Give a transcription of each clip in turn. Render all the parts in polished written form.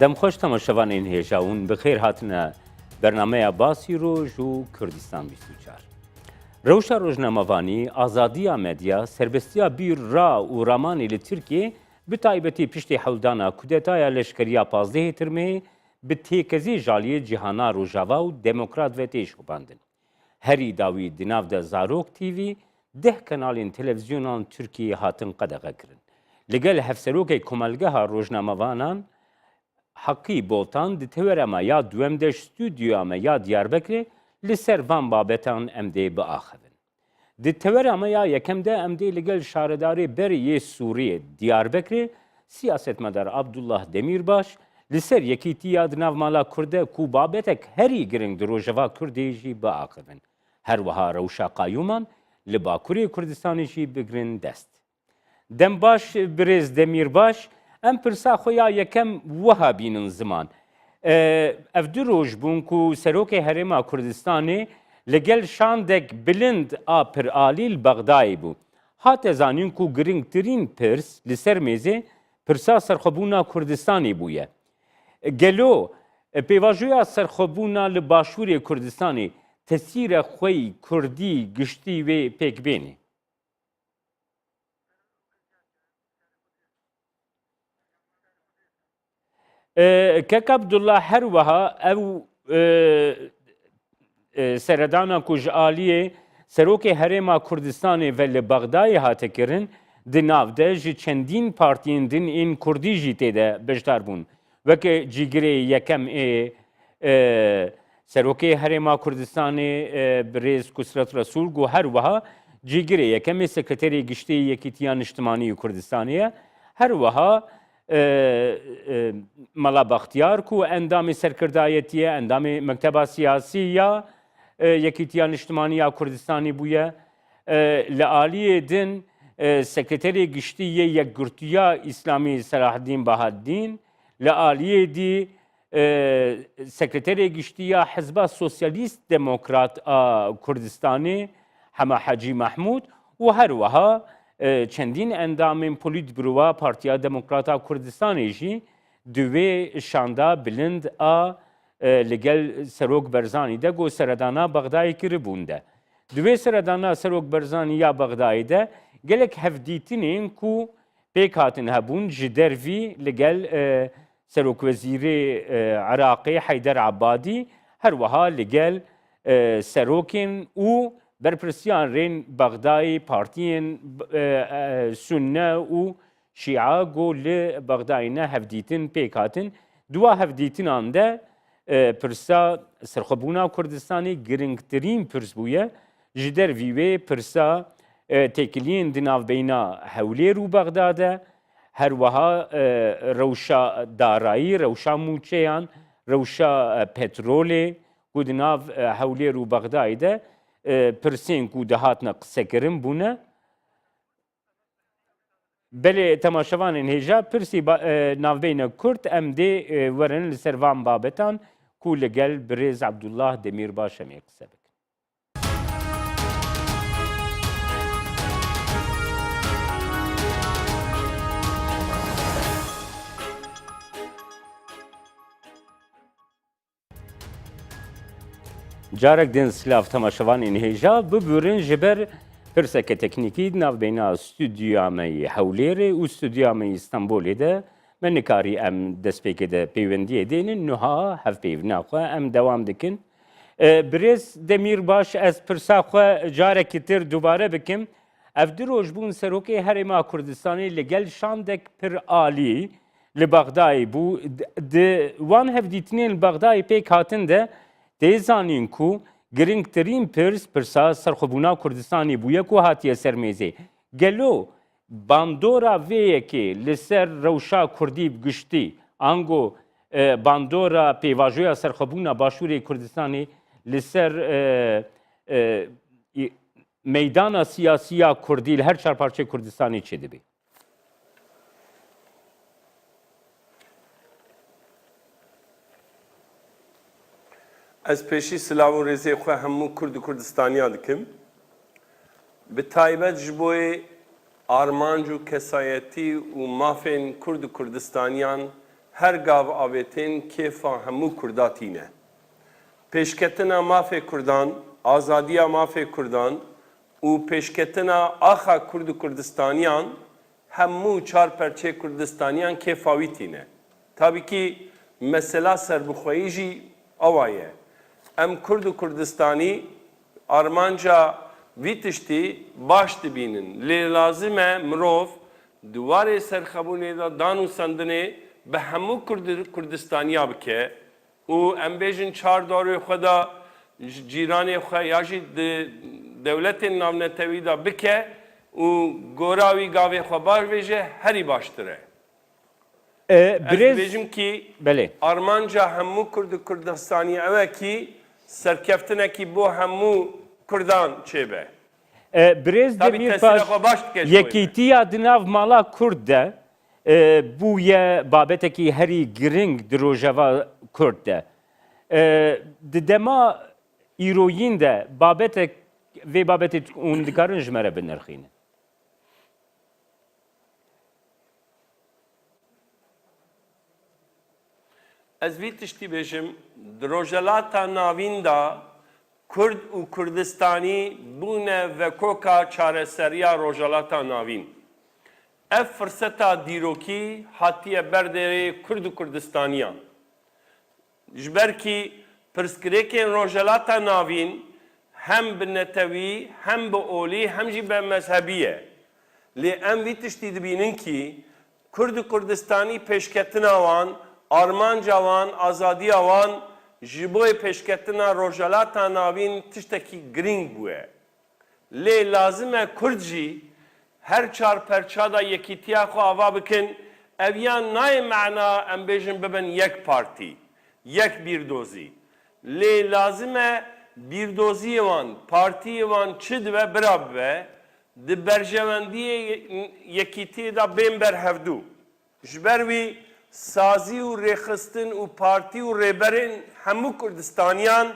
دەمخۆش تەماشەوانین هێژاون بەخێر هاتنە بەرنمەیە باسی ڕۆژ و کوردستان 24. ڕەوشە ڕۆژنامەوانی ئازادیە مەدیا سربەستیا بیر ڕا و ڕامانی لە تورکیە bi taybetî piştî hewldana kudetaya leşkeriya pazdehê tirmê bi têkezî jaliyê cîhana Rojava û Demokrat ve tê şopandin. Herî dawî di nav de Zarok TV 10 kanalên televizyonan Tirkiyeyê hatin qedexe kirin. Li gel hevserokê komelgeha rojnamevanan Hakkî Boltan di tewerema ya duem de stûdyoya me ya Diyarbekirê li ser van babetan em dê biaxivin. Di tewerema ya yekem de em dê li gel şaredarê berê yê Sûriyê Diyarbekirê siyasetmedar Abdullah Demirbaş li ser yekîtiya di nav mala Kurd ku babetek herî giring di Rojava Kurdê jî biaxivin. Her wiha rewşa qayûman li Bakurê Kurdistanê jî bigirin dest. Dembaş birêz Demirbaş em pirsa xwe ya yekem wiha bînin ziman. Ev du roj bûn ku serokê Herêma Kurdistanê li gel şandek bilind a piralî li Bexdayê bû. Hate zanîn ku giringtirîn pirs li ser mêzê pirsa serxwebûna Kurdistanê bûye. Gelo pêvajoya serxwebûna li Başûrê Kurdistanê tesîra xwe Kurdî giştî wê pêkbêne. Kek Abdullah her wiha ew seredana ku ji aliyê serokê Herêma Kurdistanê ve li Bexdayê hate kirin, di nav de ji çendîn partiyên din ên Kurdî jî têde bejdar bûn. Weke cîgirê yekem ê serokê Herêma Kurdistanê birêz Kusret Resul got her wiha cîgirê yekemê sekreterê giştî Yekîtiya Niştimanî Kurdistanê ye. Her wiha Mala Baxtiyar ku endamê serkirdayetiye, endamê mekteba siyasî ya Yekîtiya Niştimaniya Kurdistanê bûye. Li aliyê din sekreterê giştî yê Yekgirtiya İslamî Selaheddîn Bahaddîn, li aliyê dî sekreterê giştî ya Hizba Sosyalîst Demokrat a Kurdistanê Hema Hacî Mahmûd û her wiha çendîn endamên polîtbûrowa Partiya Demokrata Kurdistanê jî di wê şanda bilind a li gel Serok Berzanî de got seredana Bexdayê kiribûn de. Di wê seredana Serok Berzanî ya Bexdayê de gelek hevdîtinên ku pêk hatin hebûn ji dervî li gel Serokwezîrê Iraqê Heyder Ebadî her wiha li gel serokên û berpirsiyan rên Bexdayê partiyên Sunne û Şîa got li Bexdayê ne hevdîtin pêk hatin. Duwa hevdîtinan de pirsa serxwebûna Kurdistanê giringtirîn pirs bûye. Ji dervî wê pirsa têkiliyên di navbeyna Hewlêr û Bexda de her wiha rewşa darayî, rewşa mûçeyan, rewşa petrolê ku di nav Hewlêr û Bexdayê de pirsên ku dihatine qsekirin bûne. Belê temaşevanên hêja pirsî navbeyna Kurd em dê werin li ser van babetan ku li gel birêz Abdullah Demirbaş em ê qise bikin. Carek din silav temaşevanên hêja bibûrin ji ber pirseke teknîkî navbeyna stûdyoya me yê Hewlêrê û stûdyoya me İstanbolê de me nikarî em destpêkê de peywendiyê dênin niha hevpeyvîna xwe em dewam dikin. Birêz Demirbaş ez pirsa xwe carekî tir dubare bikim. Ev du roj bûn serokê Herêma Kurdistanê li gel şandek pir alî li Bexdayê bû. Di wan hevdîtinên li Bexdayê pêk hatin de tê zanîn ku giringtirîn pirs pirsa serxwebûna Kurdistanê bûye ku hatiye ser mêzê. Gelo bandora vê yekê li ser rewşa Kurdî giştî ango bandora pêvajoya serxwebûna Başûrê Kurdistanê li ser meydana siyasiya Kurdî li her çarparçeyê Kurdistanê çê dibe? Ez peşî silav û rêzê xwe hemû Kurd û Kurdistaniya dikim. Bi taybet ji bo armanc û kesayetî û mafên Kurd û Kurdistaniyan her gav avêtên kêfa hemû Kurda tîne. Pêşketina mafê Kurdan, azadiya mafê Kurdan û pêşketina axa Kurd û Kurdistaniyan hemû çar perçê Kurdistaniyan kêfa wî tîne. Tabii ki mesela serbixweyî jî awa ye. Em Kurd û Kurdistanî armanca vî tiştî baş dibînin. Lê lazim e mirov di warê serxebûnê de dan û sendinê bi hemû Kurdistaniya bike û em bêjin çar darê xwe da cîranê xwe ya jî di dewletên navnetewî de bike û gora wî gavê xwe baş bêje herî baştir e. Ez Birêz dibêjim ki belê. armanca hemû Kurd û Kurdistanî ew e ki serkeftinekî bo hemû Kurdan çêbe. Birêz Tabii Demirbaş tesîra xwe baş dike ji yekîtiya di nav mala Kurd de bûye babetekî herî giring di rojeva Kurd de. Di dema îroyîn de babetek vê babetê hûn dikarin ji me re binirxînin. Ez vî tiştî bêjim, di rojelata navîn da Kurd û Kurdistanî bûne vekoka çareseriya rojelata navîn. Ev firseta dîrokî hatiye berdêrê Kurd û Kurdistaniyan. Ji ber ki pirsgirêkên rojelata navîn hem bi netewî, hem bi olî, hem jî bi mezhebî ye. Lê em vî tiştî dibînin ki Kurd û Kurdistanî pêşketina wan, armanca wan, azadiya wan ji bo pêşketina rojelata navîn tiştekî giring bûye. Lê lazim e Kurd jî her çar perça da yekîtiya xwe ava bikin, ev yan nayê mena em bêjin bibin yek partî, yek bîrdozî. Lê lazim e bîrdoziyê wan, partiyê wan çi dibe bira bibe, di berjewendiyê yekîtiyê da bên berhevdû. Ji ber wî sazî û rêxistin û partî û rêberên hemû Kurdistaniyan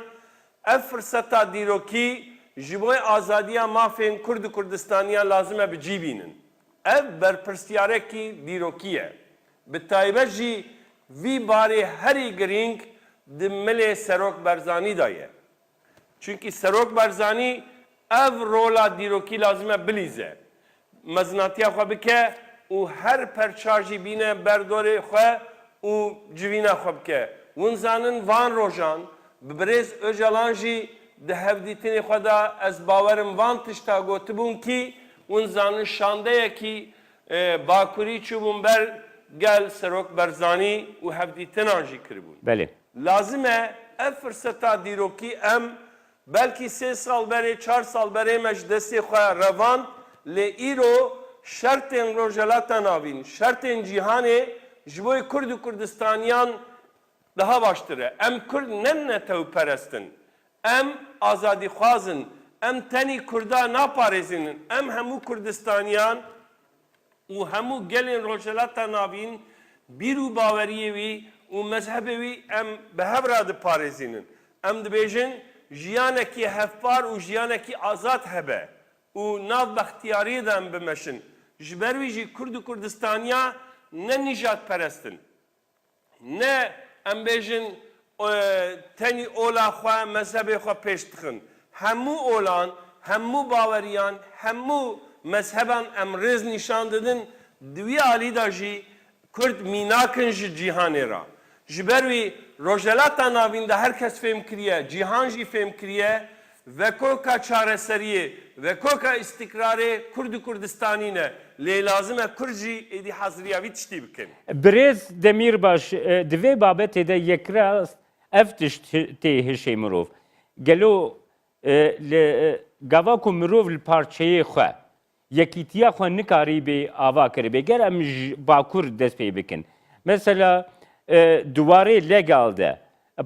ev firseta dîrokî ji bo azadiya mafên Kurd û Kurdistaniyan lazim e bicîbînin. Ev berpirsiyarekî dîrokî ye. Bi taybet jî vî barê herî giring di milê Serok Barzanî da ye. Çünkü Serok Barzanî ev rola dîrokî lazim e bilîze. Mezinatiya xwe bike û her perça jî bîne berdorê xwe û civîna xwe bike. Hûn zanin van rojan bi Birêz Öcalan jî di hevdîtinê xwe da ez bawerim van tişta gotibûn ki hûn zanin şandeyekî bakurî çûbûn ber gel Serok Barzanî û hevdîtinan jî kiribûn. Belê. Lazim e ev firseta dîrokî em belkî 3 sal berê, 4 sal berê me ji destê xwe revan lê îro şertên rojelata navîn, şertên cîhanê ji bo Kurd û Kurdistaniyan daha baştir e. Em Kurd ne netewperestin. Em azadîxwazin. Em tenî Kurda naparêzînin. Em hemû Kurdistaniyan û hemû gelên rojelata navîn bîr û baweriyê wî û mezhebê wî em bi hev re diparêzînin. Em dibêjin jiyanekî hevpar û jiyanekî azad hebe û nav bextiyariyê de em bimeşin. Ji ber wî jî Kurd û Kurdistaniya ne nijadperestin. Ne em bêjin tenî ola xwe, mezhebê xwe pêş dixin. Hemû olan, hemû baweriyan, hemû mezheban em rêz nîşan didin, di wî alî da jî Kurd mînakin ji cîhanê ra. Ji ber wî rojelata navîn de herkes fêm kiriye, cîhan jî fêm kiriye, vekoka çareseriyê, vekoka istikrarê Kurd û Kurdistanî ne. Lê lazim e Kurd jî êdî haziriya wî tiştî bikin. Birêz Demirbaş di vê babetê de yekrast ev tiştê hişê mirov. Gelo li gava ku mirov li parçeyê xwe yekîtiya xwe nikarî bê ava kiribê. Ger em ji Bakur dest pê bikin. Mesela duwarê legal de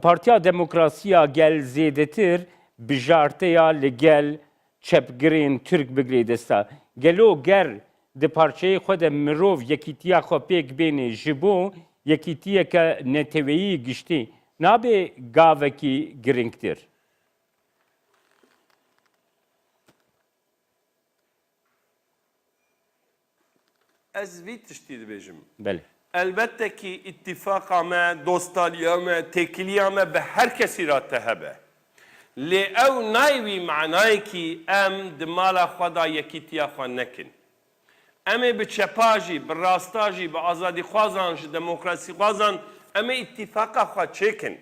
Partiya Demokrasiya gel zêdetir bijarteya li gel çepgirên Türk bigirê desta. Gelo ger di parçeyê xwe de mirov yekîtiya xwe pêk bêne ji bo yekîtiyeke neteweyî giştî nabe gavekî giringtir. Ez vî tiştî dibêjim. Belê. elbette ki ittifaka me, dostaliya me, tekiliya me be herkesi ra tehebe. Li ev nayvi ma'nayı ki em dimala xweda yekîtiya xwe nekin. Em ê bi çepa jî, bi rasta jî, bi azadî xwazan ji demokrasî xwazan em ê ittifaka xwe çêkin.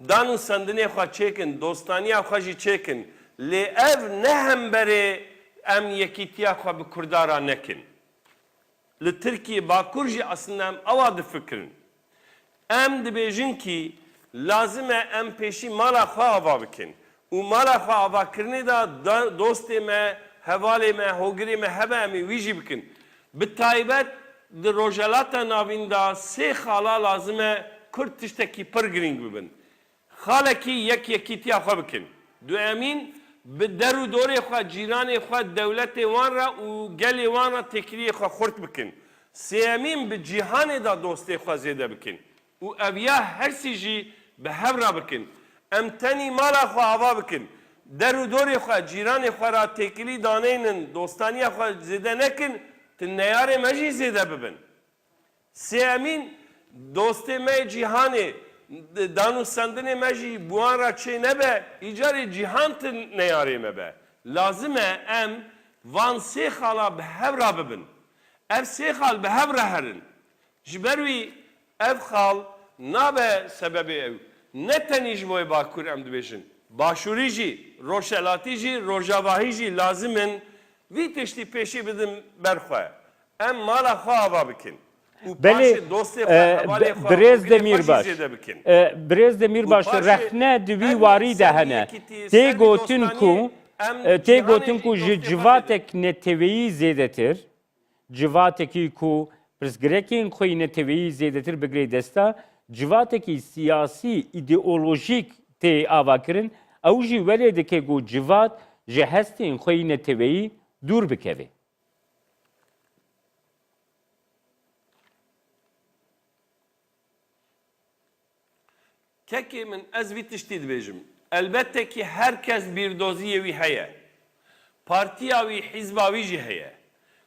Dan û sendinê xwe çêkin, dostaniya xwe jî çêkin. Lê ev ne hemberê em yekîtiya xwe bi Kurda nekin. Li Tirkiye Bakur jî aslında em ewa difikirin. Em dibêjin ki lazim e em pêşî mala xwe ava bikin. û mala xwe avakirinê da dostê me, hevalê me, hogirê me hebe em ê wî jî bikin. Bi taybet di Rojhelata navîn da sê xala lazim e Kurd tiştekî pir girîng bibin. Xalekî yekîtiya xwe bikin. Duemîn bi der û dorê xwe, cîranê xwe, dewletê wan re û gelê wan re têkiliyê xwe xurt bikin. Sêyemîn bi cîhanê da dostê xwe zêde bikin. û ev ya hersî jî bi hev re bikin. Em tenî mala xwe ava bikin. Der û dorê xwe, cîranê xwe ra têkilî daneynin, dostaniya xwe zêde nekin, ti neyarê me jî zêde bibin. Sêyemîn dostê me cîhanê, dan û sendinê me jî buwan ra çê nebe, îcarê cîhan ti neyarê me be. Lazim e em van sê xala bi hev ra bibin. Ev sê xal bi hev re herin. Ji ber wî ev xal nabe sebebê ew. Ne tenî ji bo Bakur em dibêjin. Başûrî jî, Rojhelatî jî, Rojavahî jî lazim in vî tiştî pêşî bidin ber xwe. Em mala xwe ava bikin. Belê Birêz Demirbaş. Birêz Demirbaş rexne di wî warî de hene. Tê gotin ku ji civatek neteweyî zêdetir, civatekî ku pirsgirêkên xwe yî neteweyî zêdetir bigirê desta, civatekî siyasî, îdeolojîk tê avakirin, ew jî welê dike ku civat ji hestên xwe yî neteweyî dûr bikeve. Kekê min ez vî tiştî dibêjim. Elbette ki herkes bîrdoziyê wî heye. Partiya wî, hîzba wî jî heye.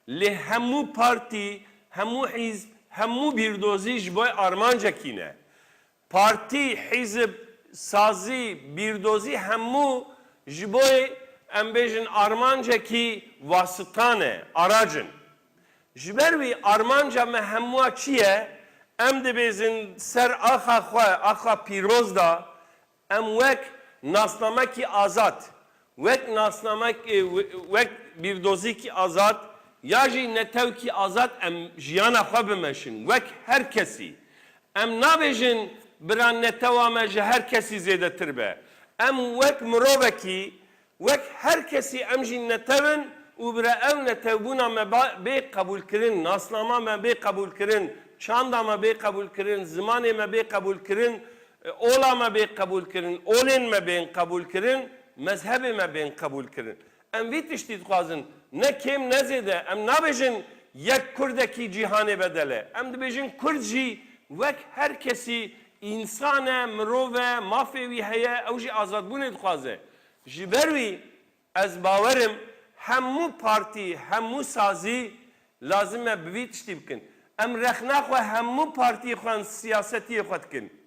Lê hemû partî, hemû hîzb, hemû bîrdozî ji bo armancekî ne. Partî, hîzb, sazî, bîrdozî hemû ji bo em bêjin armancekî vasıtan e, aracın. Ji ber wî armanca me hemûa çi ye? Em dibêjin ser axa xwe, axa pîroz da em wek nasnamekî azad, wek bîrdozîkî azad ya jî netewkî azad em jiyana xwe bimeşin, wek her kesî. Em nabêjin bira netewa me ji her kesî zêdetir be. Em wek mirovekî, wek her kesî em jî netewin û bira ev netewbûna me bê qebûlkirin, nasnama me bê qebûlkirin, çanda me bê qebûlkirin, zimanê me bê qebûlkirin, ola me bê qebûlkirin, olên me bên qebûlkirin, mezhebê me bên qebûlkirin. Em vî tiştî dixwazin, ne kêm ne zêde, em nabêjin yek Kurdekî cîhanê bedele. Em dibêjin Kurd jî wek her kesî însan e, mirov e, mafê wî heye, ew jî azadbûnê dixwaze. Ji ber wî ez bawerim hemû partî, hemû sazî lazim e bi vî tiştî bikin. Em rexna xwe hemû partî xwe siyasetiyê xwe dikin.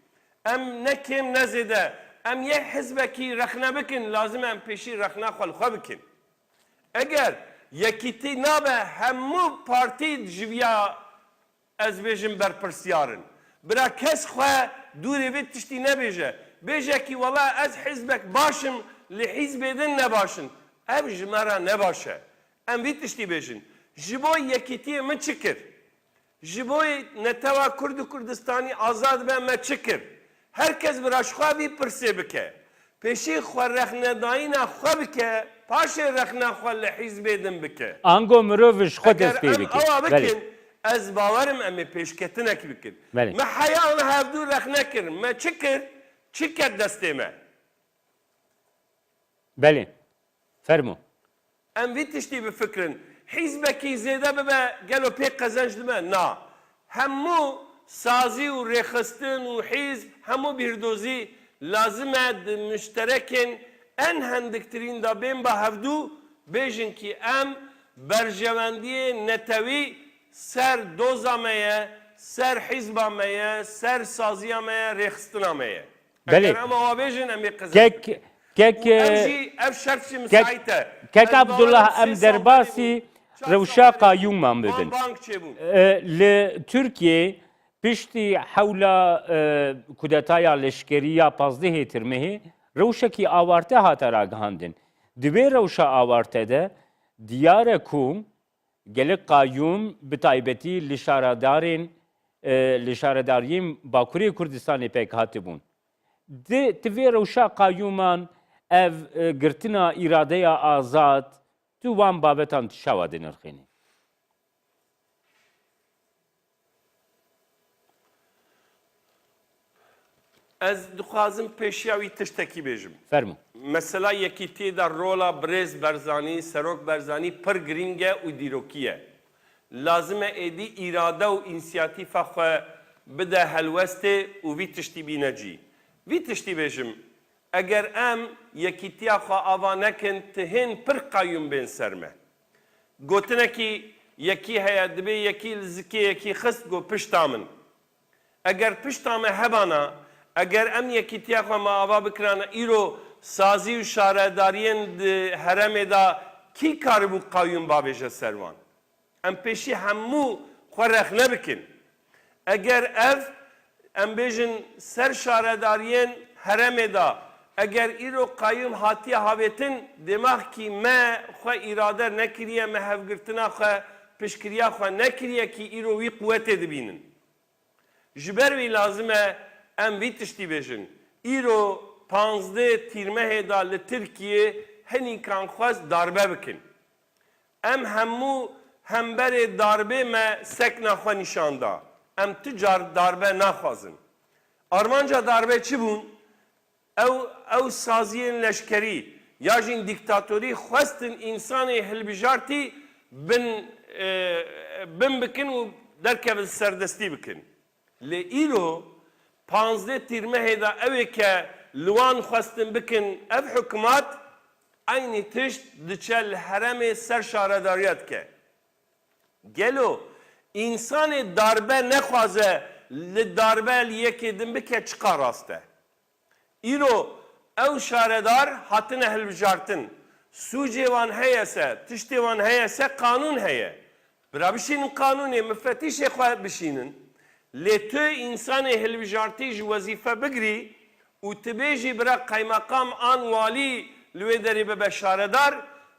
Em ne kêm ne zêde, em yek hizbekî rexne bikin, lazim em pêşî rexna xwe li xwe bikin. Eger yekîtî nabe hemû partî ji vîya ez bêjim berpirsyarin. Bira kes xwe dûrê vê tiştî nebêje. Bêje ki wala ez hizbek başim, li hîzbê din nebaşin. Ev ji me re nebaş e. Em vî tiştî bêjin. Ji bo yekîtiyê min çi kir? Ji bo netewa Kurd û Kurdistanî azad be me çi kir? Herkes bira ji xwe vî pirsê bike. Pêşî xwe rexnedayîna xwe bike, paşê rexna xwe li hîzbê din bike. Ango mirov ji xwe dest pê Eger em bike. ewa bikin, ez bawerim em ê pêşketinekî bikin. Me heya me hevdû rexne kir, me çi kir? Çi ket destê me? Belê. Fermû. Em vî tiştî bifikirin. Hîzbekî zêde bibe gelo pê qezenc dime? Na. Hemû sazî û rêxistin û hîzb, hemû bîrdozî lazim e di müşterekên en hendiktirîn da bên ba hevdû bêjin ki em berjewendiyê netewî ser doza me ye, ser hizba meye, ser saziya meye, rexistina meye. Belê. Eger em ava bêjin em ê qizim. Kek Ev jî ev şert jî müsait e. kek Abdullah em derbasî rewşa qayyûman bibin. Bank çêbûn. Li Türkiye piştî hewla kudetaya leşkeriya pazdehê tirmehê rewşekî awarte hate ragihandin. Di vê rewşa awarte de diyare ku gelek qayyûm bi taybetî li şaredariyên Bakurê Kurdistanê pêk hatibûn. Di vê rewşa qayyûman ev girtina îradeya azad tu wan babetan şawa dinirxînî. Ez dixwazim pêşiya wî tiştekî bêjim. Fermû. Mesela yekîtiyê de rola Birêz Berzanî, Serok Berzanî pir girîng e û dîrokî ye. Lazim e êdî îrade û înisiyatîfa xwe bide helwestê û vî tiştî bîne cî. Vî tiştî bêjim, eger em yekîtiya xwe ava nekin, tihên pir qayyûm bên ser me. Gotinekî yekî heye dibe yekî li zikê yekî xist got pişta min. Eger pişta me hebana, eger em yekîtiya xwe me ava bikirane îro sazî û şaredariyên di heremê da kî karibû qayyûm babêje ser wan? Em pêşî hemû xwe rex nebikin. Eger ev em bêjin ser şaredariyên heremê da eger îro qayyûm hatiye havêtin demexkî me xwe îrade nekiriye, me hevgirtina xwe piştgiriya xwe nekiriye kî îro wî quwetê dibînin. Ji ber wî lazim e em vî tiştî bêjin. Îro 15 tîrmehê da li Tirkiye hinîkan xwest darbe bikin. Em hemû hemberê darbê me sekna xwe nîşan da. Em ti car darbe naxwazin. Armanca darbe çi bûn? Ew saziyên leşkerî ya jîn dîktatorî xwestin însanê hilbijartî bin bikin û derkevin serdestî bikin. Lê îro 15 tîrmehê da ew ê ke li wan xwestin bikin ev hikûmat aynî tişt diçe li heremê ser şaredariya dike. Gelo însanê darbe nexwaze li darbe li yekê din bike çiqa rast e. İro ew şaredar hatine hilbijartin. Sûcê wan heye se, tiştê wan heye se kanûn heye. Bira bişînin kanûnê müfettîşê xwe bişînin. Lê tu însanê hilbijartî ji wezîfe bigirî û tu bêjî bira kaymakam an walî li wê derê bibe şaredar,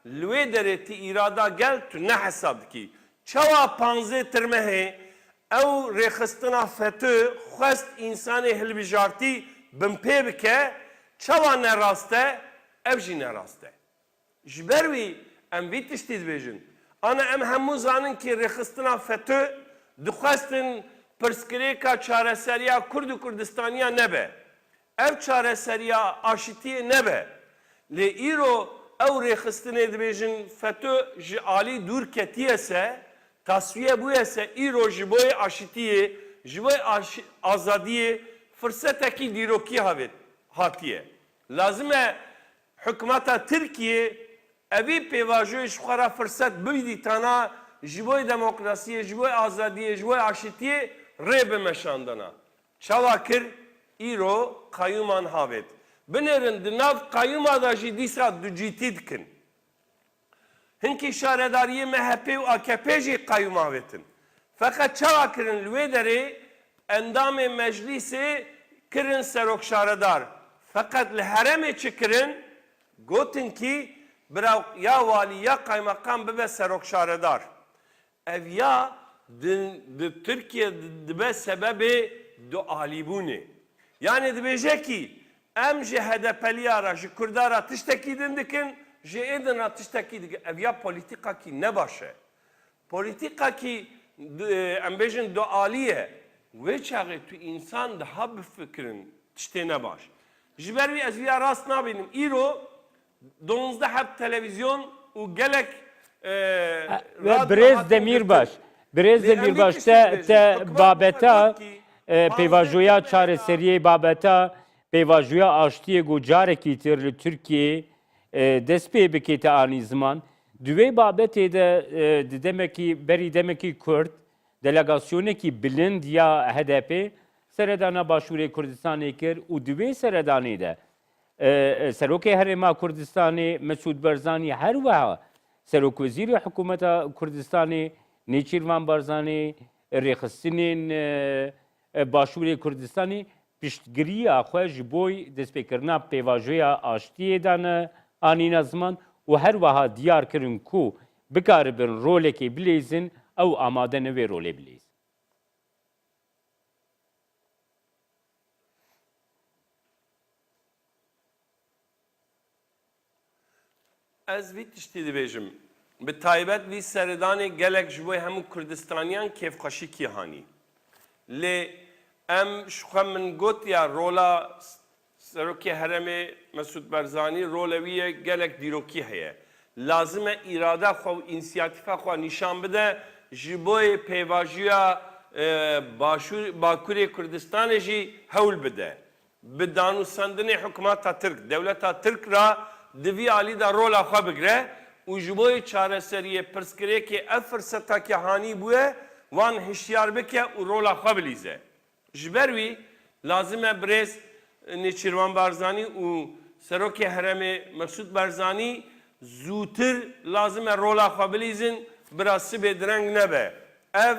li wê derê tî îrada gel tu ne hesab dikî. Çawa 15 tirmehê ew rêxistina FETÖ xwest însanê hilbijartî bin pê bike, çawa ne rast e, ev jî ne rast e. Ji ber wî em vî tiştî dibêjin. Ana em hemû zanin ki rêxistina FETÖ dixwestin pirsgirêka çareseriya Kurd û Kurdistaniya nebe. Ev çareseriya aşitiyê nebe. Lê îro ew rêxistinê dibêjin FETÖ ji alî dûr ketiye se, tasfiye bûye se îro ji bo yê aşitiyê, ji bo yê azadiyê fırsetekî dîrokî hatiye. Lazim e hikûmeta Tirkiye evî pêvajoyê ji xwe re fırset bidîtana ji bo yê demokrasiyê, ji bo yê azadiyê, ji bo yê aşitiyê rê bimeşandana. Çawa kir îro qayyûman havet. Binêrin di nav qayyûma da jî dîsa ducîtî dikin. Hinkî şaredariyê MHP û AKP jî qayyûm havetin. Feqet çawa kirin li wê derê endamê meclîsê kirin serok şaredar. Fakat li heremê çi kirin? Gotin ki bira ya valî ya kaymakam bibe serok şaredar. Ev ya di Türkiye dibe sebebê du alîbûnê. Yani dibêje ki em ji HDP'liya ra ji Kurda ra tiştekî din dikin, ji êdin ra tiştekî dikin. Ev ya polîtikakî ne baş e. Polîtikakî em bêjin du alî Wê çaxê tu însan daha bifikirin tiştê ne baş. Ji ber wî ez vîya rast nabînim. Îro 12 heb televîzyon û gelek Birêz Demirbaş. Birêz Demirbaş te babeta pêvajoya çareseriyê babeta pêvajoya aştiyê got carekî tir li Tirkiyeyê dest pê bike te anî ziman. Di wê babetê de di demekî berî demekî Kurd delegasyonekî bilind ya HDP seredana Başûrê Kurdistanê kir û di vê seredanê de Serokê Herêma Kurdistanê Mesûd Barzanî her wiha Serokwezîrê Hikûmeta Kurdistanê Nêçîrvan Barzanî rêxistinên Başûrê Kurdistanê piştgiriya xwe ji bo destpêkirina pêvajoya aştiyê de anîna ziman û her wiha diyar kirin ku bikaribin rolekê bilêzin ew amade ne vê rolê bilêzin. Ez vî tiştî dibêjim. Bi taybet vî seredanê gelek ji bo hemû Kurdistaniyan kêfxweşîkî hanî. Lê em ji xwe min gotiya rola Serokê Herêmê Mesûd Barzanî rola wî ye gelek dîrokî heye. Lazim e îrada xwe û înisiyatîfa xwe nîşan bide ji bo pêvajiya Bakurê Kurdistanê jî hewl bide. Bi danûsandinê hikûmeta Tirk, dewleta Tirk ra di vî alî de rola xwe bigire û ji bo çareseriyê pirsgirêkê ev firsetekî hanî bûye wan hişyar bike û rola xwe bilîze. Ji ber wî lazim e birêz Nêçîrvan Barzanî û Serokê Herêmê Mesûd Barzanî zûtir lazim e rola xwe bilîzin bira sibê direng nebe. Ev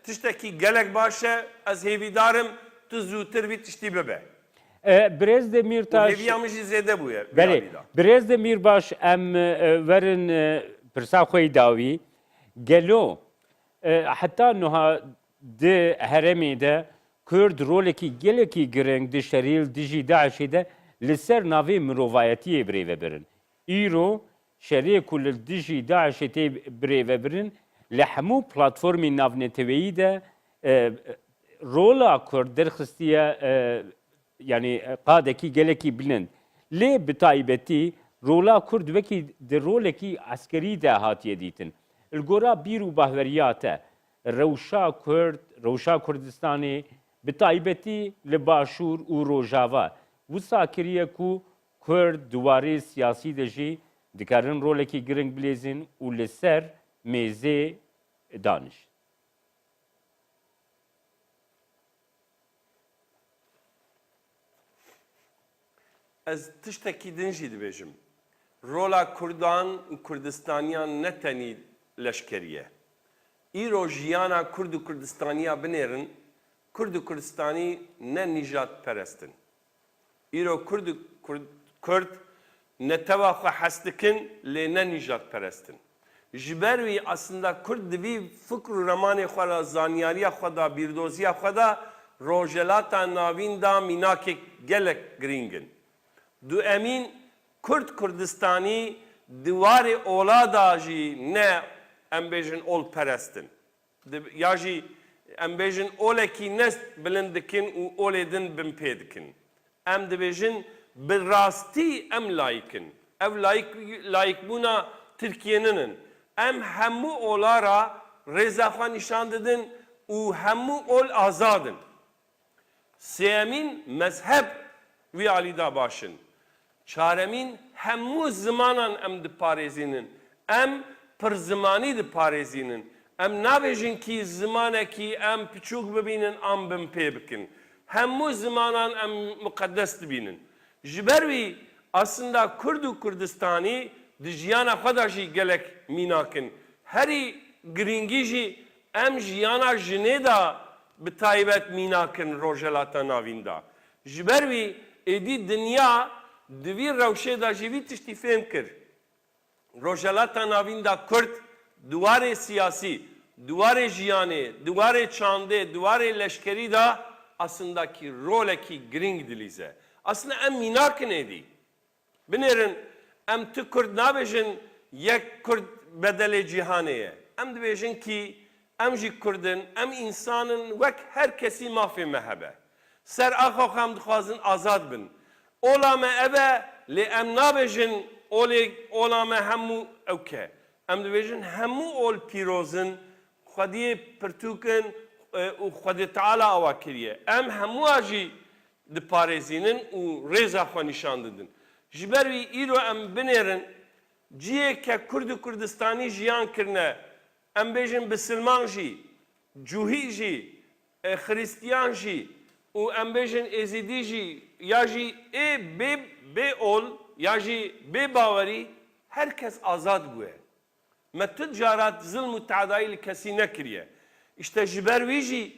tiştekî gelek baş e ez hêvîdarim tu zûtir vî tiştî bibe. Birêz Demirtaş Hêviya min jî zêde bûye. Belê, Birêz Demirbaş em werin pirsa xwe dawî gelo heta niha di herêmê de Kurd rolekî gelekî giring di şerîl dijî Daişê de li ser navê mirovayetiyê birêvebirin. Îro şerê ku li dijî Daişê tê birêvebirin li hemû platformên navneteweyî de rola Kurd derxistiye yani qadekî gelekî bilind. Lê bi taybetî rola Kurd wekî di rolekî eskerî de hatiye dîtin. Li gora bîr û bahweriya te rewşa Kurd, rewşa Kurdistanê bi taybetî li Başûr û Rojava wisa kiriye ku Kurd duwarê siyasî de jî dikarin rolekî giring bilêzin û li ser mêzê danîş. Ez tiştekî din jî dibêjim. Rola Kurdan û Kurdistaniyan ne tenî leşkeriye. Îro jiyana Kurd û Kurdistaniya binêrin, Kurd û Kurdistanî ne nîjat perestin. Îro Kurd ne teva xwe hes dikin lê ne nîjat perestin. Ji ber wî aslında Kurd di vî fikr û remanê xwe da zanyariya xwe da bîrdoziya xwe da rojelata navîn da mînakek gelek giringin. Du emîn Kurd Kurdistanî diwarê olada jî ne em bêjin ol perestin. Ya jî em bêjin olekî nest bilind dikin û olê din bin pê dikin. Em dibêjin bi rastî em layıkın. Ev layıkbûna Tirkiye'nin. Em hemû olara rêza xwe nîşan didin û hemû ol azadin. Sêyemîn mezheb wî alî da başin. Çaremîn hemû zimanan em diparêzînin. Em pir zimanî diparêzînin. Em nabêjin kî zimanekî em piçûk bibînin an bin pê bikin. Hemû zimanan em muqeddes dibînin. Ji ber wî aslında Kurd û Kurdistanî di jiyana xwe da jî gelek mînakin. Herî giringî jî em jiyana jinê da bi taybet mînakin rojelata navîn da. Ji ber wî êdî dinya di vî rewşê da jî vî tiştî fêm kir. Rojelata navîn da Kurd duwarê siyasî, duwarê jiyanê, duwarê çandê, duwarê leşkerî da aslında ki rolekî giring dilîze. Aslında em mînakin êdî. Binêrin em tu Kurd nabêjin yek Kurd bedelê cîhanê ye. Em dibêjin ki em jî Kurdin, em însanin wek her kesî mafê me hebe. Ser axa xwe em dixwazin azad bin. Ola me ev e lê em nabêjin ola me hemû ew ke. Em dibêjin hemû ol pîrozin, Xwediyê pirtûkin û Xwedê Teala awa kiriye. Em hemû a jî diparêzînin û rêza xwe nîşan didin. Ji ber wî îro em binêrin ciyeke Kurd û Kurdistanî jiyan kirine. Em bêjin bi silman jî cuhî jî, Hristiyan jî û em bêjin Êzîdî jî ya jî bê ol ya jî bê bawerî herkes azad bûye. Me ti carat zilm û teadayî li kesî nekiriye. İşte ji ber wî jî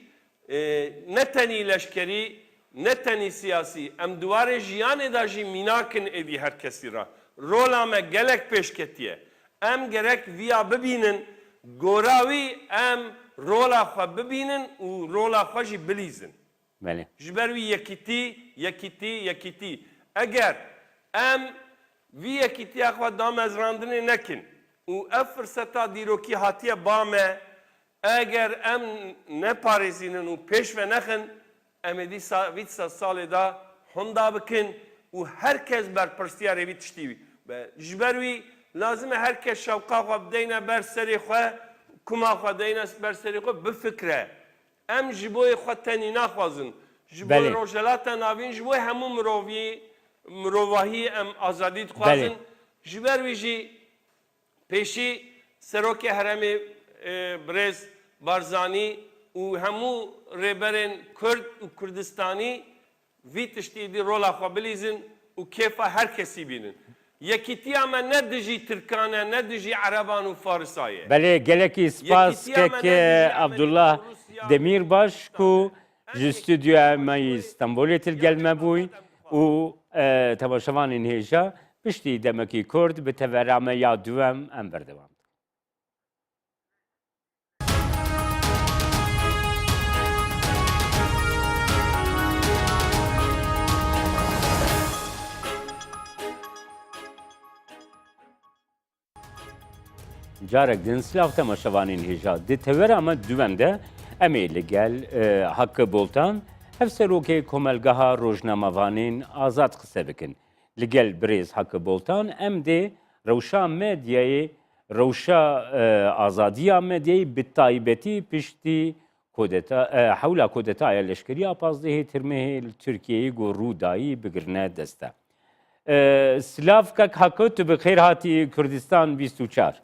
ne tenî leşkerî ne tenî siyasî em duwarê jiyanê da jî mînakin êdî her kesî ra. Rola me gelek pêşketiye. Em gerek vîya bibînin gora wî em rola xwe bibînin û rola xwe jî bilîzin. بله Ji ber wî yekîtî. Eger em vî yekîtiya xwe damezrandinê nekin û ev firseta dîrokî hatiye ba me eger em neparêzînin û pêş ve nexin em ê vî salê da honda bikin û herkes berpirsiyarê vî tiştî wî. Ji ber wî lazim e herkes şewqa xwe bideyne ber serê xwe kuma xwe deyne ber serê xwe bifikre. Em ji bo xwe tenî naxwazin. Ji bo Belê. rojhelata navîn ji bo hemû mirovahiyê em azadî dixwazin. Ji ber wî jî pêşî Serokê Herêmê Birêz Barzanî û hemû rêberên Kurd û Kurdistanî vî tiştî dî rola xwe bilîzin û kêfa her kesî bînin. Yekîtiya me ne dijî Tirkan e, ne dijî Ereban û Farisa ye. بله گلکی سپاس که عبدالله دمیرباش کو جی استودیو مای استانبولی تل gelme بوی و تماشاوان هیجا پشتی دمکی کرد به تورامه یا دوام ام بردوام. جارek din silav temaşavanên hêja di tewerama duem de em ê li gel Hakkı Boltan hev serokê komelgeha rojnamavanên azad qise bikin. Li gel Birêz Hakkı Boltan em dê rewşa medyayê rewşa azadiya medyayê bi taybetî piştî hewla kodetaya leşkeriya pazdehê tirmehê li Tirkiyeyê got Rûdayî bigirine dest e. Silavkek Hakkı tu bi xêr hatî Kurdistan 24.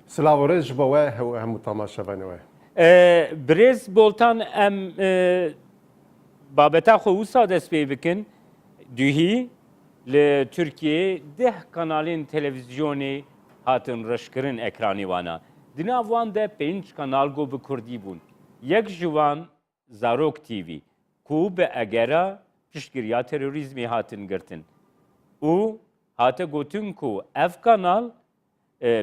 سلااوەڕێ ji bo we hemû tamaşevanê we. Birêz Boltan em babeta xwe wisa dest pê bikin duhî li Tirkiyeyê 10 kanalên televizyonê hatin reşkirin ekranî wana. Di nav wan de 5 kanal got bi Kurdî bûn. Yek ji wan Zarok TV ku bi egera piştgiriya terorîzmê hatin girtin. û hate gotin ku ev kanal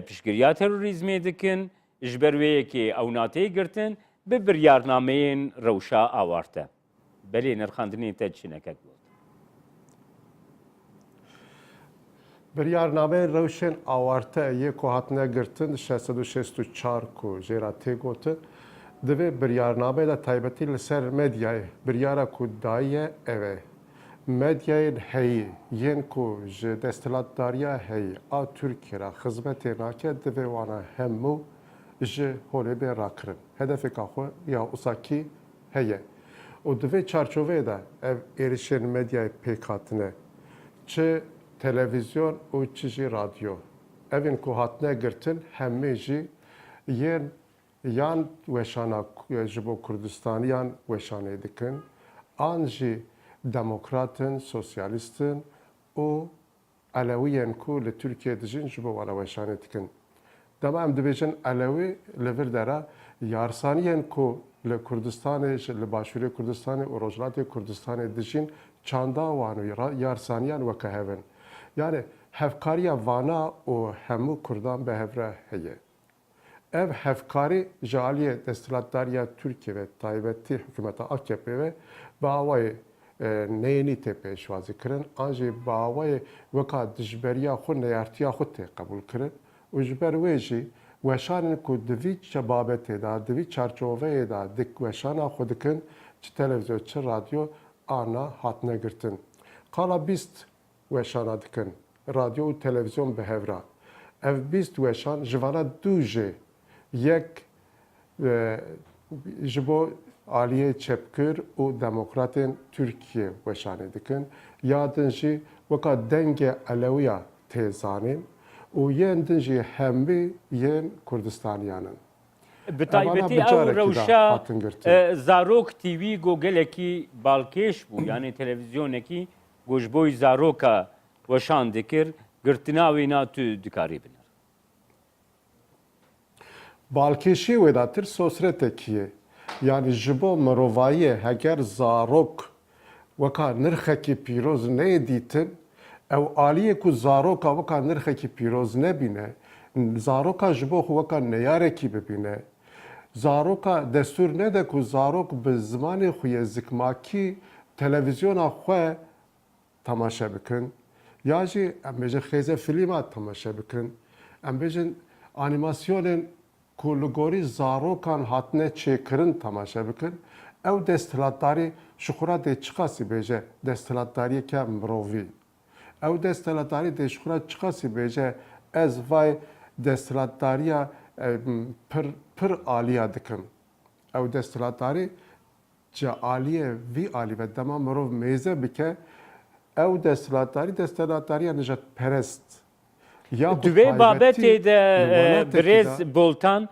piştgiriya terorîzmê dikin, ji ber wê yekê ew natê girtin, bi biryarnameyên rewşa awarte. Belê nirxandinê te çînekek bû. Biryarnameyên rewşên awarte yê ku hatine girtin 664 ku jêra tê gotin, divê biryarnameyê de taybetî li ser medyayê biryara ku daye ev e. Medyayên heyî yên ku ji desthilatdariya heyî a Tirkiye ra xizmetê nake divê wana hemû ji holê bê rakirin. Hedefeka xwe ya usakî heye. û divê çarçoveyê de ev êrişên medyayê pêk hatine. Çi televizyon û çi jî radyo. Evên ku hatine girtin hemê jî yên yan weşana ji bo Kurdistaniyan weşanê dikin, an jî demokratın, sosyalistin û Elewiyên ku li Tirkiye dijin ji bo wana weşanê dikin. Dema em dibêjin Elewî li vir de re yarsaniyên ku li Kurdistanê, li Başûrê Kurdistanê û Rojhilatê Kurdistanê dijin çanda wan û yarsaniyan weke hevin. Yani hevkariya vana û hemû Kurdan bi hev re heye. Ev hevkarî ji aliyê desthilatdariya Tirkiye ve taybetî hikûmeta AKP ve bi awayê neyênî tê pêşwazî kirin, an jî bi awayê weka dijberiya xwe neyartiya xwe tê qebûl kirin û ji ber wê jî weşanên ku di vî babetê da, di vî çarçoveyê da weşana xwe dikin, çi televizyon, çi radyo ana hatine girtin. Qala 20 weşana dikin, radyo û televizyon bi hev ra. Ev 20 weşan ji vana du jê yek ji bo aliyê çepkir û demokratên Tirkiye weşanê dikin, ya din jî weka dengê Elewiya tê zanîn û yên din jî hemû yên Kurdistaniyan in. Bi taybetî ew rewşa zarok TV gogelekî balkêş bû yani televizyonekî gojboy zaroka weşan dikir girtina wê na tu dikarî binir. Balkêşî wê de tir sosretekî ye. Yani ji bo mirovayî heger zarok weka nirxekî pîroz neyê dîtin, ew aliyê ku zaroka weka nirxekî pîroz nebîne, zaroka ji bo xwe weka neyarekî bibîne. Zaroka destûr nede ku zarok bi zimanê xwe yê zikmakî televizyona xwe temaşe bikin. Ya jî em bêjin xêze filîma temaşe bikin. Em bêjin animasyonên ku li gorî zarokan hatine çêkirin temaşe bikin. Ew desthilatdarî ji xwe re dê çi qasî bêje desthilatdariyeke mirovî. Ew desthilatdarî dê ji xwe re çi qasî bêje ez vay desthilatdariya pir aliya dikim. Ew desthilatdarî ci aliyê vî alî ve dema mirov mêze bike ew desthilatdariya nijadperest. Divê babetê de birêz Boltan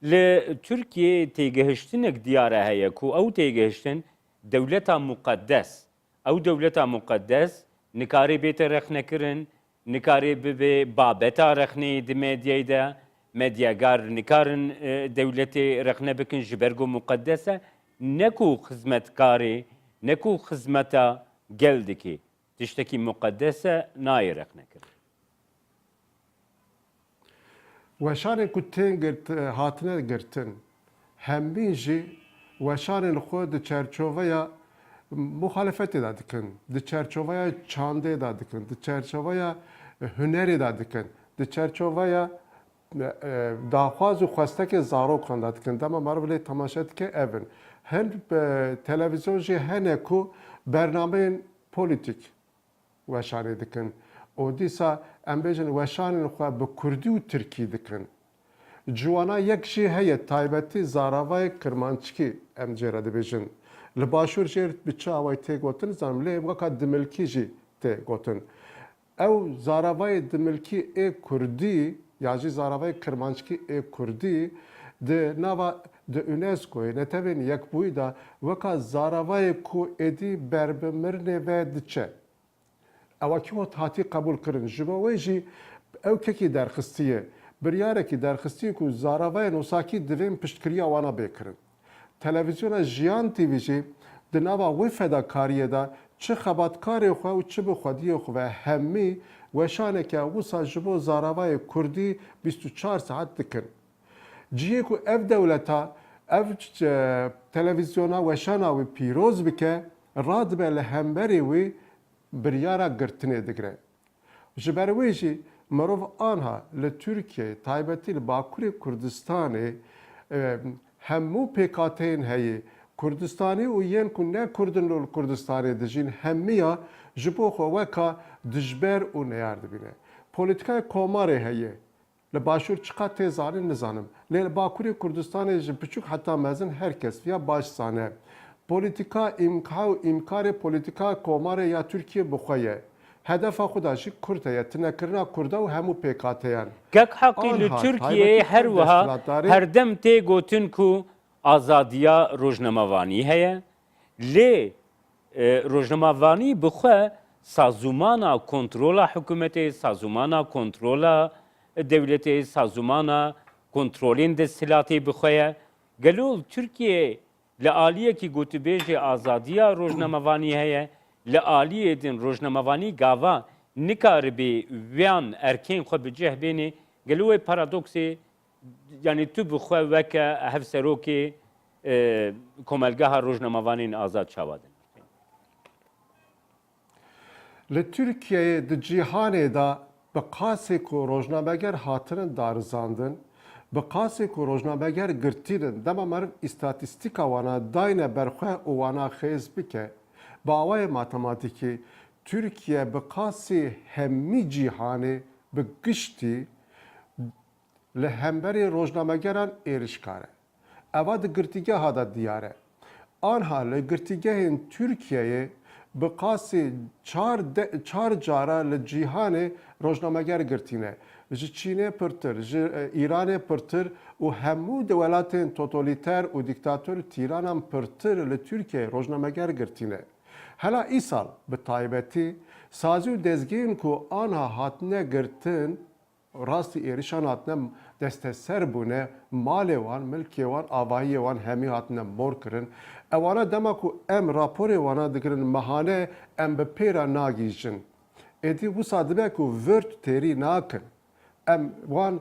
li Tirkiyeyê têgihiştinek diyare heye ku ew têgihiştin dewleta muqeddes. Ew dewleta muqeddes nikarî bête rexnekirin, nikarî bibe babeta rexneyê di medyayê de, medyagar nikarin dewletê rexne bikin ji ber ku muqeddes e, ne ku xizmetkarê, ne ku xizmeta gel dikê. Tiştekî muqeddes e nayê rexnekirin. Weşanên ku tên hatine girtin, hemîn jî weşanên xwe di çerçoveya muhalefetê de dikin, di çerçoveya çandê de dikin, di çerçoveya hunerê de dikin, di çerçoveya daxwaz û xwestekê zarokan de dikin. Dema meriv lê temaşe dike evin. Hin televizyon jî hene ku bernameyên polîtîk weşanê dikin. O dîsa em bêjin weşanên xwe bi Kurdî û Tirkî dikin. Ciwana yek jî heye taybetî zaravayê Kirmançikî em jê re dibêjin. Li başûr jê bi çi awayî tê gotin zanim lê weka dimilkî jî tê gotin. Ew zaravayê dimilkî ê Kurdî ya jî zaravayê Kirmançikî ê Kurdî di nava di UNESCO'yê netewên yekbûyî da weka zaravayê ku êdî berbimirnê ve diçe. Ewakî hot hatî qebûl kirin. Ji bo wê jî ew kekî derxistiye. Biryarekî derxistiye ku zaravayên wesakî divên piştkiriya wana bêkirin. Televizyona Jiyan TV jî di nava wê fedakariyê de çi xebatkarê xwe û çi bi xwediyê xwe ve hemî weşaneke wisa ji bo zaravayê Kurdî 24 saet dikin. Ciyê ku ev dewleta ev televizyona weşana wê pîroz bike radibe li hemberê wê biryara girtinê digire. Ji ber wê jî mirov anha li Tirkiyeyê taybetî li Bakurê Kurdistanê hemû pêkateyên heye Kurdistanî û yên ku ne Kurdin li Kurdistanê dijîn hemiya ji bo xwe weka dijber û neyar dibîne. Polîtikaya komarê heye li başûr çiqa tê zanin nizanim. Lê li Bakurê Kurdistanê ji biçûk heta mezin herkes ya baş zane. Polîtika îmkarê polîtika komarê ya Tirkiye bi xwe ye. Hedefa xwe da jî Kurd heye, tinekirina Kurda û hemû pêkateyan. Gek heqî li Tirkiyeyê her wiha herdem tê gotin ku azadiya rojnamevanî heye. Lê rojnamevanî bi xwe sazûmana kontrola hikûmetê, sazûmana kontrola devletê, sazûmana kontrolên desthilatê bi xwe ye. Gelo Tirkiye li aliyekî gotûbêjê azadiya rojnamevanî heye, li aliyê din rojnamevanî gava nikaribê wiyan erkên xwe bi cih bêne, gelo wê paradoksê yani tu bi xwe weke hevserokê komelgeha rojnamevanên azad çawa din. Li Tirkiyeyê di cîhanê de bi qasê ku rojnameger hatinin darizandin, bi qasê ku rojnameger girtînin, dema meriv îstatîstîka wana dayne berxwe û wana xêz bike. Bi awayê matematîkî, Tirkiye bi qasê hemî cîhanê bi giştî li hemberê rojnamegeran êrişkar e. Eva di girtîgeha da diyar e. Anha li girtîgehên Tirkiyeyê بقاسی چار جارا لجیهان روزنامه‌گر گرتینه ji Çinê pirtir, ji İranê pirtir û hemû dewelatên totalitar û dîktatör tîranan pirtir li Tirkiye rojnameger girtîne. Hela îsal bi taybetî sazî û dezgehên ku anha hatine girtin rastî êrişan hatine desteser bûne malê wan, milkê wan, avahiyê wan hemî hatine mor kirin. Ewana dema ku em raporê wana dikirin mehane em bi pêra nagîjin. Êdî wisa dibe ku virt têrî nakin. Em wan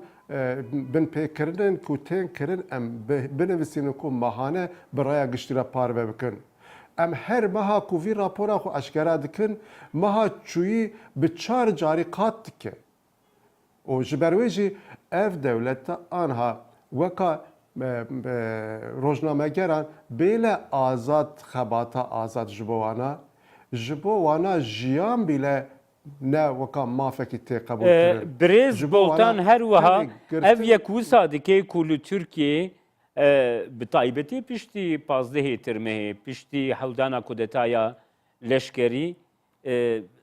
bin pêkirinin ku tên kirin em binivîsînin ku mehane bi raya giştî re parve bikin. Em her meha ku vî rapora xwe eşkera dikin, meha çûyî bi 4 carî qat dike. û ji ber wê jî ev dewlet te anha weka rojnamegeran bêle azad xebata azad ji bo wana jiyan bîle ne weka mafekî tê qebûl kirin. Birêz Boltan her wiha ev yek wisa dike ku li Tirkiyê bi taybetî piştî pazdehê tirmehê, piştî hewdana kudetaya leşkerî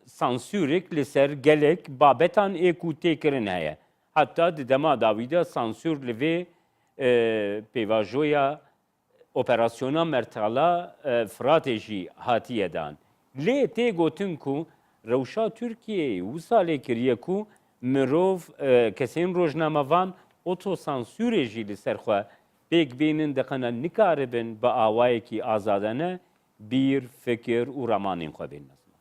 sansûrek li ser gelek babetan ê ku tê kirin heye. Heta di dema dawî de sansûr li vê pêvajoya operasyona Mertala Firatê jî hatiye dan. Lê tê gotin ku rewşa Tirkiyeyê wisa lê kiriye ku mirov kesên rojnamevan otosansûrê jî li ser xwe pêk bînin dixine nikaribin bi awayekî azadane bîr, fikir û ramanên xwe bên mezin.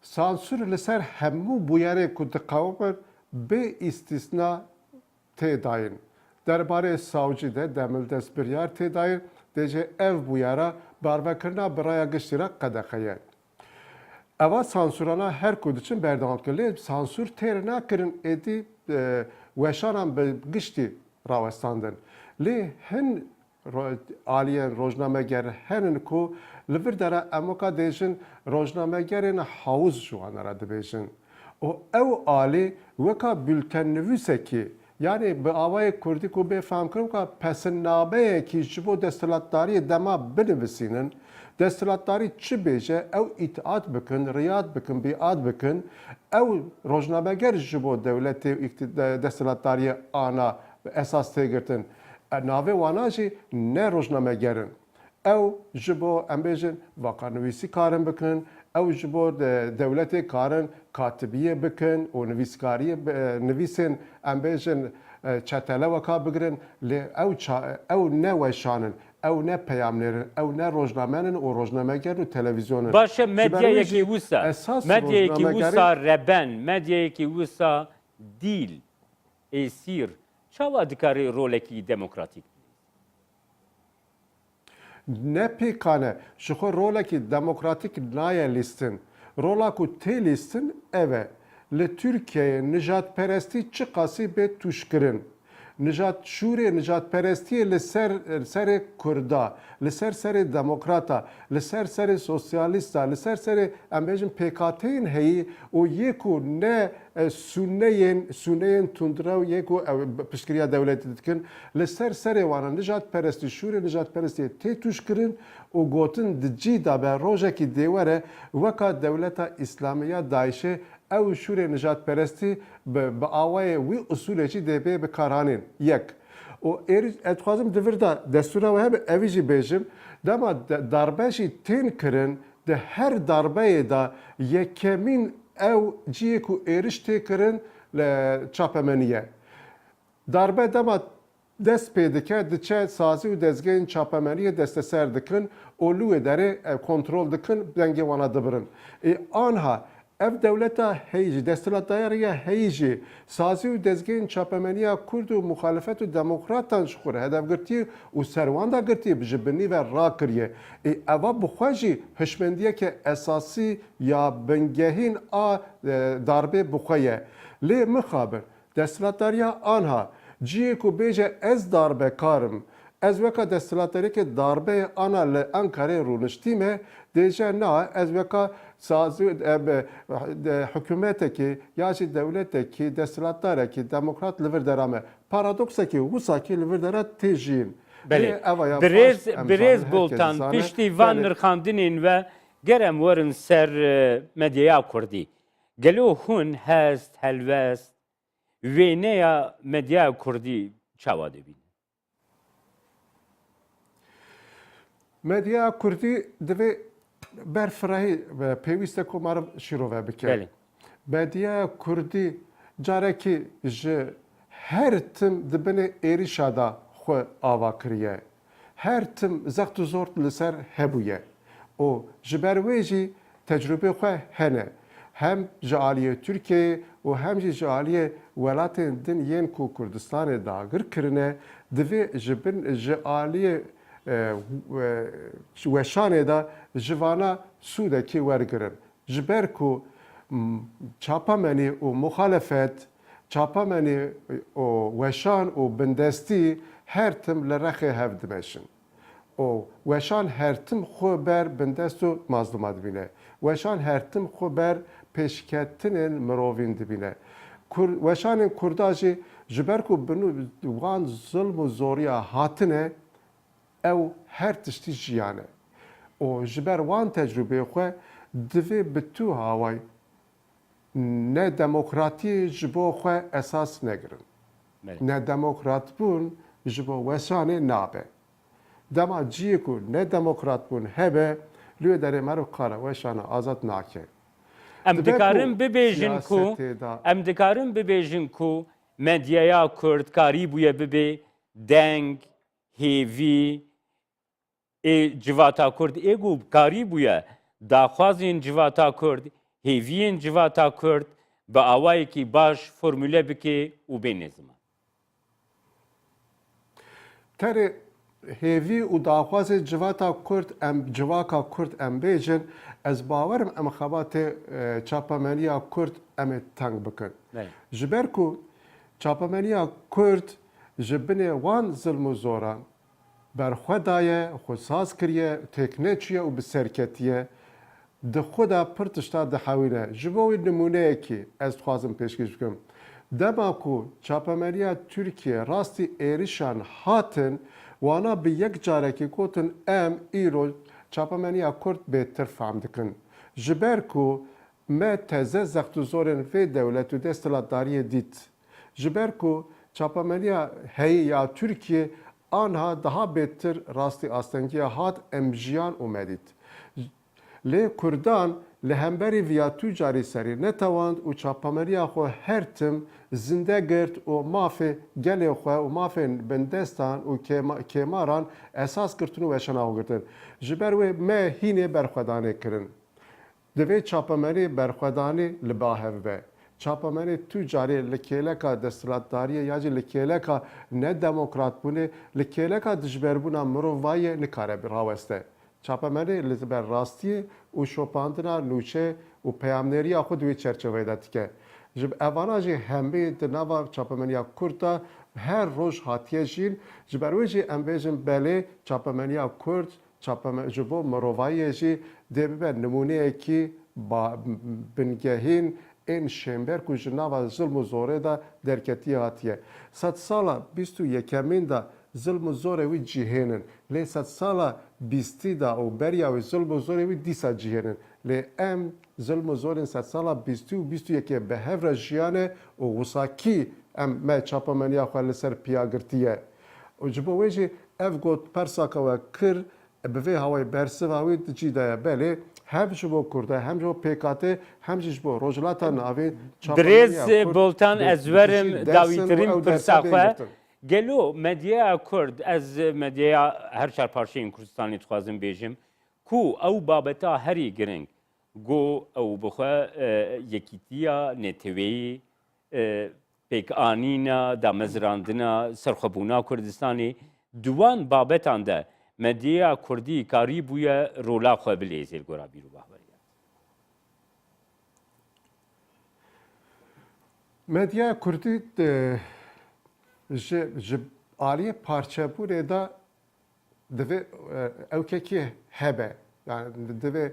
Sansür li ser hemû bûyerê ku diqewibin bê îstisna tê dayîn. Derbarê Sawcî de demildestbiryar tê dayîn, dêje ev bûyera barvekirina bi raya giştî re qedexeye. Eva sansûrana her ku diçin berdewam kirin. Lê sansûr têr nakirin êdî weşanan bi giştî rawestandin. Lê hin aliyên rojnameger henin ku li vir dere em weka dêjin rojnamegerên hawuz ji wan re dibêjin. û ew alî weka bültennivîsekî yani bi awayê Kurdî ku bêfam kirin weka pesinnameyekî ji bo desthilatdariyê dema binivîsînin. Desthilatdarî çi bêje ew îtiat bikin, riyad bikin, biat bikin. Ew rojnameger ji bo dewletê desthilatdariyê ana esas têgirtin. Navê wana jî ne rojnamegerin. Ew ji bo em bêjin vakarnivîsî karin bikin, ew ji bo dewletê karin katibiyê bikin û nivîskariyê nivîsên em bêjin çetele weka bigirin. Lê ew ne weşanin. Ew ne peyamnêrin, ew ne rojnamenin û rojnamegerin û televîzyonin. Baş medyayekî wisa, medyayekî wisa reben, medyayekî wisa dîl, êsîr, çawa dikarî rolekî demokratîk? Ne pêkane ji xwe rolekî demokratîk naye lîstin. Rola ku tê lîstin ev e. Li Tirkiyeyê nijadperestî çi qasî bê tûşkirin. Şûrê nijadperestiyê li serê Kurda, li serê demokrata, li serê sosyalîsta, li serê em bêjin PKK'yên heyî û yê ku ne sûneyên tundrew yê ku piştgiriya dewletê dikin, li serê wan nijadperestî, şûrê nijadperestiyê tê tûşkirin û gotin di cî de be rojekî dêwere weka dewleta İslamiya Daişê ew şûrê nijadperestî bi awayê wî usulê jî dê bi karanên yek. û ez dixwazim di vir de destûra we hebe evî jî bêjim dema darbe jî tên kirin di her darbeyê de yekemîn ew ciyê ku êriş tê kirin li çapemenîye. Darbe dema dest pê dike diçe sazî û dezgehên çapemeniyê desteser dikin û lû wê derê kontrol dikin dengê wana dibirin. Anha ev devleta heyî jî desthilatdariya heyî jî sazî û dezgehên çapemeniya Kurd û muxalefet û demokratan ji xwe re hedefgirtî û serwan da girtî ji binî ve rakiriye. Eva bi xwe jî hişmendiyeke esasî ya bingehîn a darbê bi xwe ye. Lê mixabir desthilatdariya anha ciyê ku bêje ez darbekarim, ez weka desthilatdariyekê darbeyê ana li Enkareyê rûniştî me dêje na ez weka sazî hikûmetekî ya jî dewletekî desthilatdarekî demokrat li vir dera me. Paradoksekî wisa kî li vir dera tê jîn. بله برز بولتان پشتی وان نرخاندنین و گرم ورن سر مدیا کردی گلو هون هست هلوست وینیا مدیا کردی چاواده بین مدیا کردی دوی برفراهی پیوسته کو مرا شروع بکه بله مدیا کردی جاره که هر تم دبنه ایریشا دا خو آوا کریه هر تم زخت و زورت لسر هبویه او جبرویجی تجربه خو هنه هم جالیه ترکیه و هم جالیه ولات دن ین کو کردستان داگر کرنه دوی جبن جالیه وشانه دا جوانا سودکی ورگرن جبر کو چاپمنی و مخالفت چاپمنی و وشان و بندستی هر تم لرخه هفت دمشن و وشان هر تم خو بر بندست و مظلومات بینه وشان هر تم خو بر پیشکتن مروین دبینه وشان کرداجی جبر کو بنو وان ظلم و زوریا هاتنه او هر تشتی جیانه و جبر وان تجربه خو دوی بتو هاوای نه دموکراتی جبو خو اساس نگرن نه دموکرات بون جبو وشانه نابه دما جیه کو نه دموکرات بون هبه لوی داره مرو کاره وشانه آزاد ناکه ام دکارم ببیجن کو مدیا کرد کاری بویه ببی دنگ هیوی civata Kurd egu karî bûye daxwazên civata Kurd hêviyên civata Kurd bi awayekî baş formüle bike û bêne ziman. Terê hêvî û daxwazê civata Kurd em civaka Kurd em bêjin ez bawerim em xebatê çapemeniya Kurd em ê teng bikin. Ji ber ku çapemeniya Kurd ji binê wan zilm û zoran berxwe daye, xwe saz kiriye, têkine çiye û bi serketiye di xwe de pir tişta dihewîne. Ji bo wî nimuneyekî ez dixwazim pêşkêş bikim. Dema ku çapemeniya Tirkiye rastî êrişan hatin, wana bi yek carekî gotin em îro çapemeniya Kurd bêtir fehm dikin. Ji ber ku me teze zext û zorên vê dewlet û desthilatdariyê dît. Ji ber ku çapemeniya heyî ya Tirkiye anha daha bêtir rastî astengiya hat em jiyan û me dît. Lê Kurdan li hemberî viya tu carî serî netewand û çapemeniya xwe her tim zinde girt û mafê gelê xwe û mafên bindestan û kêmaran esas girtin û weşana xwe girtin. Ji ber wê me hînê berxwedanê kirin. Divê çapemenî berxwedanî li bahev be. Çapemenê tu carî li kêleka desthilatdariyê ya jî li kêleka nedemokrat bûnê li kêleka dijberbûna mirovayê nikare raweste. Çapemenê li ber rastiyê û şopandina nûçe û peyamneriya xwe di wê çerçeveyê de dike. Ji evana jî hembê di nava çapemeniya Kurd da her roj hatiye jîn ji ber wê jî em bêjin belê çapemeniya Kurd ji bo mirovayê jî dê bibe nimuneyekî bingehîn ên şember ku ji nava zilm û zorê da derketiye hatiye. Sed sala 21 da zilm û zorê wî cihênin. Lê sed sala bîstî da û beriya wî zilm û zorê wî dîsa cihênin. Lê em zilm û zorên sed sala bîstî û 21 bi hev re jiyane û wisakî em me çapemeniya xwe li ser piya girtiye. û ji bo wê jî ev got persaka we kir bi vê hawayê bersiva wî dicî daye belê hem ji bo Kurd hem ji bo PKK hem jî ji bo rojhilata navê Birêz Boltan ez werim dawîtirîn pirsa xwe. Gelo medyaya Kurd ez medyaya her çarparşeyên Kurdistanê dixwazim bêjim ku ew babeta herî giring got ew bixwe yekîtiya neteweyî pêkanîna damezrandina serxwebûna Kurdistanê di wan babetan de medyaya Kurdî karî bûye rola xwe bilêzê gora bîrûbahberiya. Medyaya Kurdî ji aliyê parçebûnê da divê ewkekî hebe. Yani divê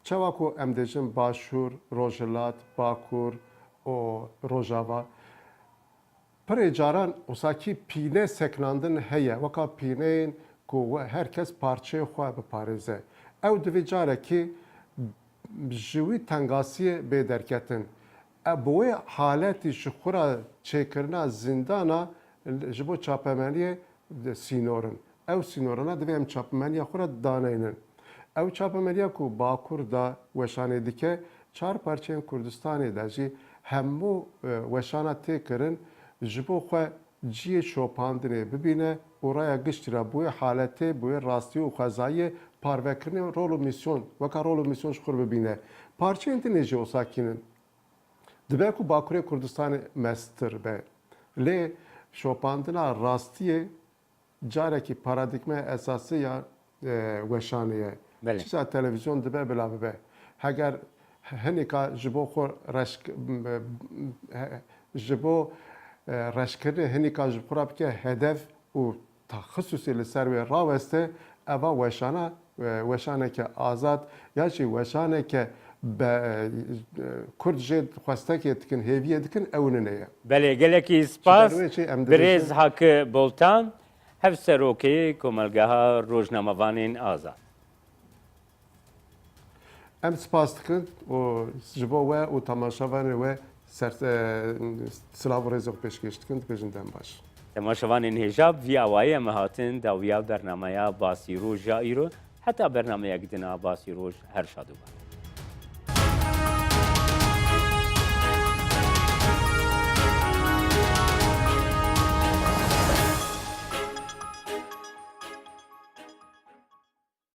çawa ku em dêjin Başûr, Rojhilat, Bakur û Rojava پره جاران وساکی پینه سکناندن هیه وکا پینه کو herkes parçaya خواه بپارزه او دوی جاره که جوی تنگاسی به درکتن بوی حالتی شخورا چکرنا زندانا جبو چاپمانی سینورن او سینورنا دوی هم چاپمانی خورا دانینن او چاپمانی کو باکور دا وشانه دیکه چار پارچه کردستانی دا جی همو وشانه تکرن جبو خواه جی شوپاندنه ببینه oraya giştira bu haleti bu rastı u kazayı parvekirne rol misyon vaka rol misyon şkur bibine parça entinici o sakinin dibe ku Bakure Kurdistan mestir be le şopandına rastiye careki paradigma esası ya veşaniye Bele. çisa televizyon dibe bila be eğer henika jibo xor reşk jibo reşkirne henika jibo ke hedef u تخصصی لسر و راوسته اوا وشانه که آزاد یا چی وشانه که به کرد جد خواسته که تکن هیویه دکن اونه نیه بله گلکی سپاس شدروی چی ام برز دبیجن؟ حق بولتان هف سروکی کمالگاه روزنامه‌وانین آزاد ام سپاس دکن و جبو و تماشاوان و سلاو رزق پیشکش دکن دبیجن دم باش تماشاوانین هجاب وی اوایی مهاتن داویا برنامه باسی روز جائرو حتی برنامه یک دنا باسی روز هر شادو